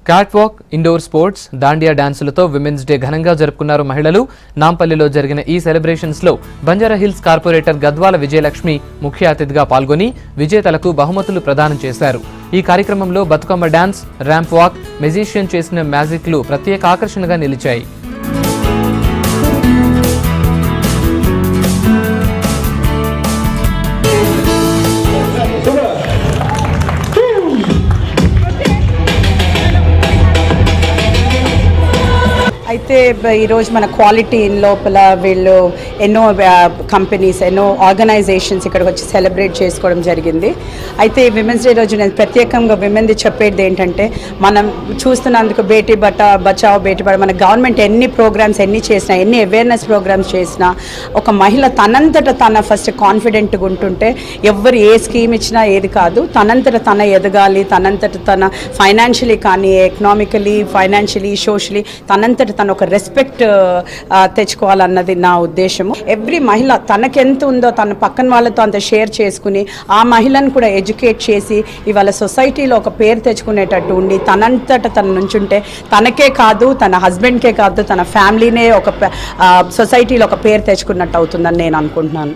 Cat walk, indoor sports, dandiya డాన్సులతో women's day ఘనంగా జరుపుకున్నారు మహిళలు. నాంపల్లిలో జరిగిన ఈ సెలబ్రేషన్స్ లో బంజారా హిల్స్ కార్పొరేటర్ గద్వాల విజయలక్ష్మి ముఖ్య అతిథిగా పాల్గొని విజేతలకు బహుమతులు ప్రదానం చేశారు. ఈ కార్యక్రమంలో Bathukamma dance, ramp walk, magician చేసిన మ్యాజిక్లు ప్రత్యేక ఆకర్షణగా నిలిచాయి. అయితే ఈరోజు మన క్వాలిటీ లోపల వీళ్ళు ఎన్నో కంపెనీస్, ఎన్నో ఆర్గనైజేషన్స్ ఇక్కడికి వచ్చి సెలబ్రేట్ చేసుకోవడం జరిగింది. అయితే విమెన్స్ డే రోజు నేను ప్రత్యేకంగా విమెన్ది చెప్పేది ఏంటంటే, మనం చూస్తున్నందుకు బేటీ బచావ్ బేటీ పడావ్, మన గవర్నమెంట్ ఎన్ని ప్రోగ్రామ్స్ ఎన్ని చేసినా, ఎన్ని అవేర్నెస్ ప్రోగ్రామ్స్ చేసినా, ఒక మహిళ తనంతట తన ఫస్ట్ కాన్ఫిడెంట్గా ఉంటుంటే ఎవరు ఏ స్కీమ్ ఇచ్చినా ఏది కాదు, తనంతట తన ఎదగాలి, తనంతట తన ఫైనాన్షియలీ కానీ, ఎకనామికలీ, ఫైనాన్షియలీ, సోషలీ తనంతట తను ఒక రెస్పెక్ట్ తెచ్చుకోవాలన్నది నా ఉద్దేశము. ఎవ్రీ మహిళ తనకెంత ఉందో తన పక్కన వాళ్ళతో అంత షేర్ చేసుకుని, ఆ మహిళను కూడా ఎడ్యుకేట్ చేసి ఇవాళ సొసైటీలో ఒక పేరు తెచ్చుకునేటట్టు ఉండి, తనంతట తన నుంచుంటే తనకే కాదు, తన హస్బెండ్కే కాదు, తన ఫ్యామిలీనే ఒక సొసైటీలో ఒక పేరు తెచ్చుకున్నట్టు అవుతుందని నేను అనుకుంటున్నాను.